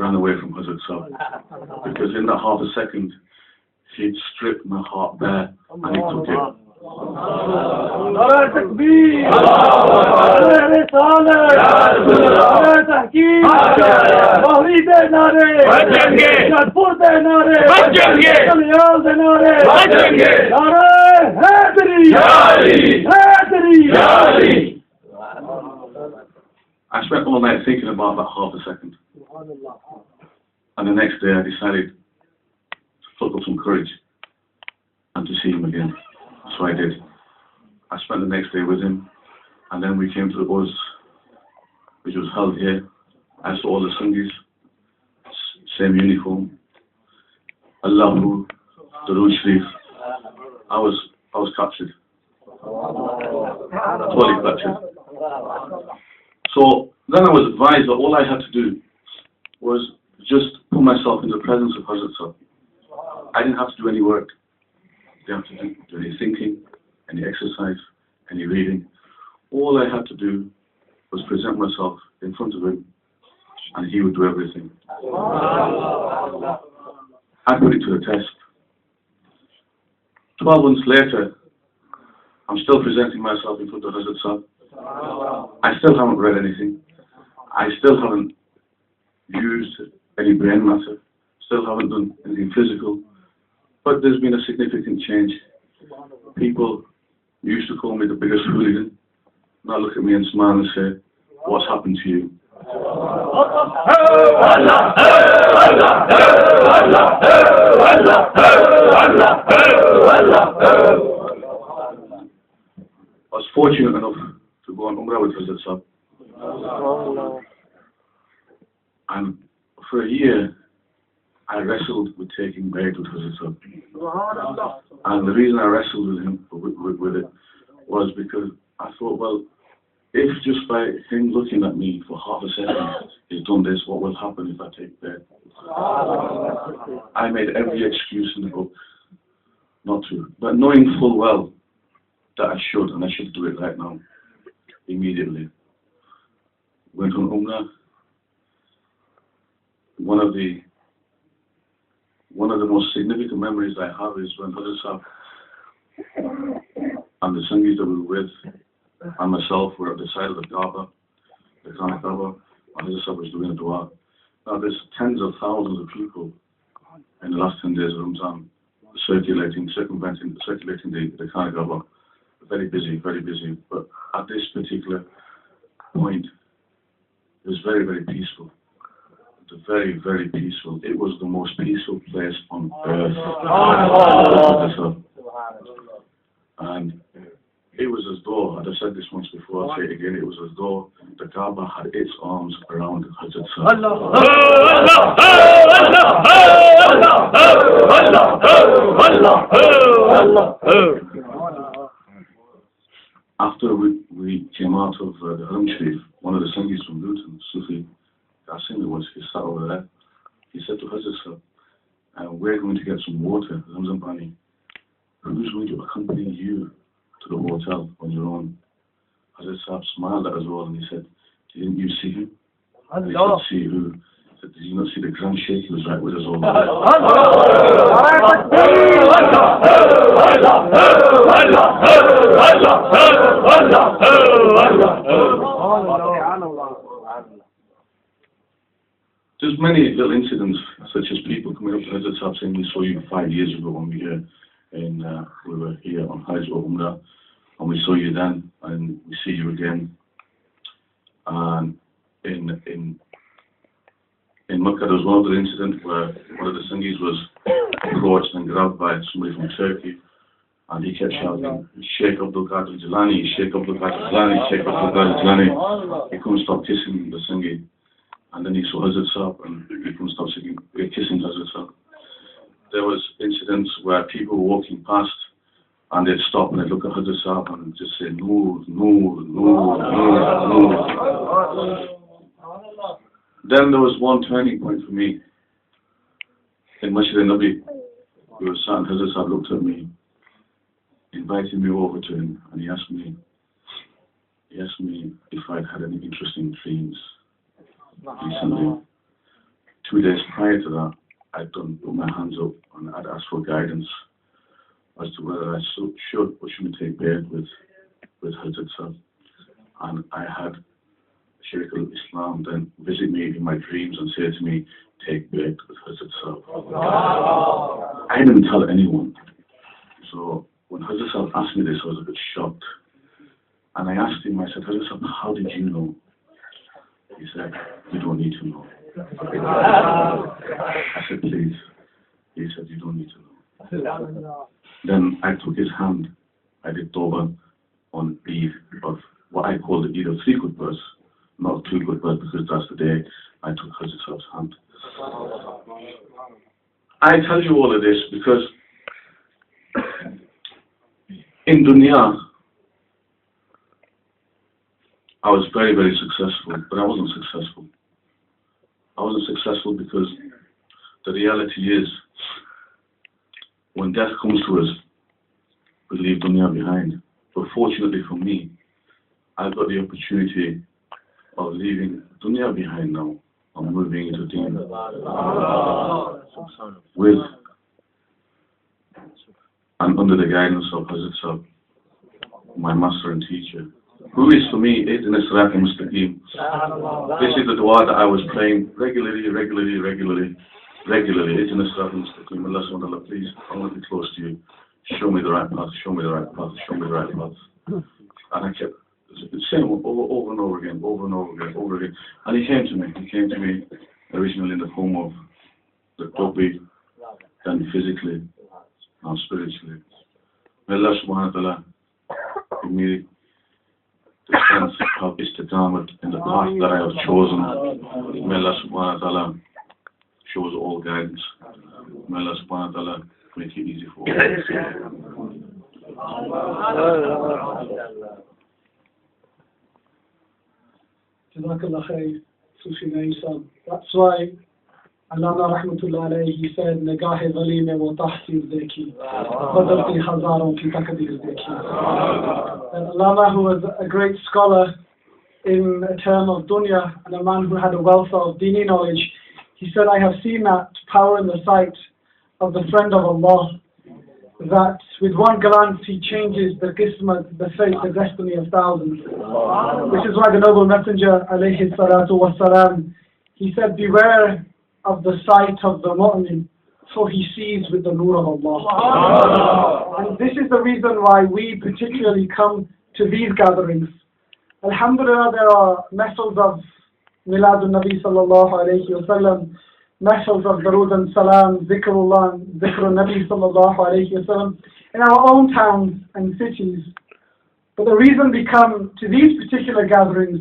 ran away from Hazrat Sahib. Because in that half a second, he'd stripped my heart bare and he took it. Nare Takbir, Nare Risalat, Nare Tahkeem, Mahri de Nare, Shadpur de Nare, Kalyal de Nare, Nare Haidari. I spent all night thinking about that half a second. And the next day I decided to pluck up some courage and to see him again. So I did. I spent the next day with him, and then we came to the Uz, which was held here. I saw all the Sunnis, same uniform, Allahu, Durood Sharif. I was captured, totally captured. So then I was advised that all I had to do was just put myself in the presence of Hazrat Sahib. I didn't have to do any work. I didn't have to do any thinking, any exercise, any reading. All I had to do was present myself in front of him, and he would do everything. I put it to the test. 12 months later, I'm still presenting myself in front of Hazrat Sahib. I still haven't read anything. I still haven't used any brain matter. Still haven't done anything physical. But there's been a significant change. People used to call me the biggest hooligan. Now look at me and smile and say, what's happened to you? I was fortunate enough to go on Umrah with Hazrat Sahib. And for a year, I wrestled with taking Bayat with Hazrat Sahib. And the reason I wrestled with him, with it, was because I thought, well, if just by him looking at me for half a second, he's done this, what will happen if I take Bayat? I made every excuse in the book not to, but knowing full well that I should, and I should do it right now, immediately. Went on Umrah. One of the most significant memories I have is when Hazrat Sahib and the Sangis that we were with and myself were at the side of the Kaaba, the Khana Kaaba, and Hazrat Sahib was doing a dua. Now there's tens of thousands of people in the last 10 days of Ramzan circulating the Khana Kaaba. Very busy, very busy. But at this particular point, it was very, very peaceful. Very, very peaceful. It was the most peaceful place on earth. And it was as though, and I said this once before, I'll say it again, it was as though the Kaaba had its arms around Hazrat Sahib. After we came out of the Haram Sharif, one of the Sangis from Luton, Sufi, he sat over there. He said to Hazrat Sahib, we're going to get some water, Zamzam Pani. Who's going to accompany you to the hotel on your own? Hazrat Sahib smiled at us all and he said, didn't you see him? And he said, see who? He said, did you not see the Grand Sheikh? He was right with us all. There's many little incidents, such as people coming up to Hazrat Sahib saying, we saw you 5 years ago when we were here on Hajj or Umrah, and we saw you then, and we see you again. And in Makkah, there was one other incident where one of the Sangis was approached and grabbed by somebody from Turkey, and he kept shouting, Sheikh Abdul Qadir Jilani, Sheikh Abdul Qadir Jilani, Sheikh Abdul Qadir Jilani. He couldn't stop kissing the Sangi. And then he saw Hazrat Sahib and he couldn't stop kissing Hazrat Sahib. There was incidents where people were walking past and they'd stop and they'd look at Hazrat Sahib and just say, Noor, Noor, Noor, Noor, Noor. Then there was one turning point for me. In Masjid al-Nabi, we were sat and Hazrat Sahib looked at me, invited me over to him, and he asked me if I'd had any interesting dreams recently. 2 days prior to that, I'd put my hands up and I'd asked for guidance as to whether I should or shouldn't take bed with Hazrat Sahib. And I had Shaykh al-Islam then visit me in my dreams and say to me, take bed with Hazrat Sahib. I didn't tell anyone. So when Hazrat Sahib asked me this, I was a bit shocked. And I asked him, I said, Hazrat Sahib, how did you know? He said, you don't need to know. I said, please. He said, you don't need to know. Then I took his hand. I did Tawbah on Eid of what I call the Eid of 3 Qutbas, not 2 Qutbas, because that's the day I took Hazrat Sahib's hand. I tell you all of this because in dunya, I was very, very successful, but I wasn't successful. I wasn't successful because the reality is, when death comes to us, we leave dunya behind. But fortunately for me, I've got the opportunity of leaving dunya behind now. I'm moving into deen with and under the guidance of Hazrat Sahib, my master and teacher, who is for me Ihdina Sirat al-Mustaqim. This is the dua that I was praying regularly. Ihdina Sirat al-Mustaqim. Allah subhanahu wa ta'ala, please, I want to be close to you. Show me the right path, show me the right path, show me the right path. And I kept saying over and over again. And he came to me originally in the form of the topi, then physically, now spiritually. May Allah subhanahu wa ta'ala give me the sense of istiqamat in the path that I have chosen. May Allah subhanahu wa ta'ala show us all guidance. May Allah subhanahu wa ta'ala make it easy for all. Jazakallah khair, Sufi Naisam. That's why Allama Rahmatullah alayhi, he said, Nagahe Zalime wa tahsil zeki, Badalti Hazaron ki takadir zeki. And Allama, who was a great scholar in a term of dunya, and a man who had a wealth of dini knowledge, he said, I have seen that power in the sight of the friend of Allah, that with one glance he changes the qismat, the fate, the destiny of thousands. Which is why the noble messenger, alayhi salatu wasalam, he said, beware of the sight of the mu'min, for he sees with the nur of Allah. And this is the reason why we particularly come to these gatherings. Alhamdulillah, there are mehfils of Miladun Nabi sallallahu alayhi wa sallam, mehfils of Darood and Salam, Zikrullah, Zikrul Nabi sallallahu alayhi wa sallam, in our own towns and cities. But the reason we come to these particular gatherings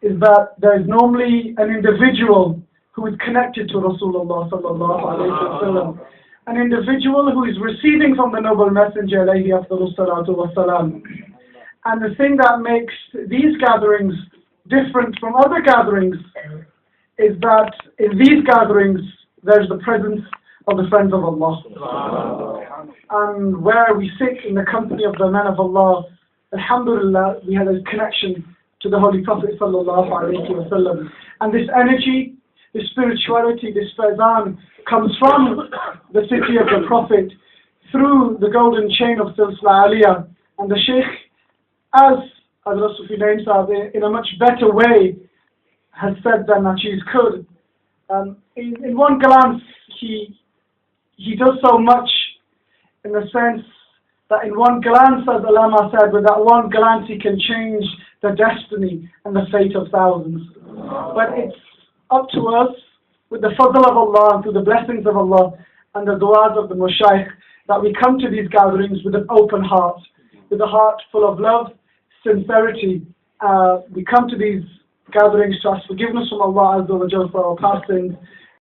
is that there is normally an individual who is connected to Rasulullah sallallahu alayhi wa sallam, an individual who is receiving from the noble messenger alayhi afdalus salatu wa salam. And the thing that makes these gatherings different from other gatherings is that in these gatherings there's the presence of the friends of Allah. And where we sit in the company of the men of Allah, alhamdulillah, we have a connection to the Holy Prophet sallallahu alayhi wa sallam. And this energy, this spirituality, this faizan comes from the city of the Prophet through the golden chain of Silsila Aliyah. And the Shaykh, as Sufi Naim Sahib, in a much better way, has said than Nachiz could. In one glance, he does so much in the sense that in one glance, as Allama said, with that one glance he can change the destiny and the fate of thousands. But it's up to us, with the fadl of Allah and through the blessings of Allah and the du'as of the Mushaykh, that we come to these gatherings with an open heart, with a heart full of love, sincerity. We come to these gatherings to ask forgiveness from Allah Azza wa Jalla for our past sins,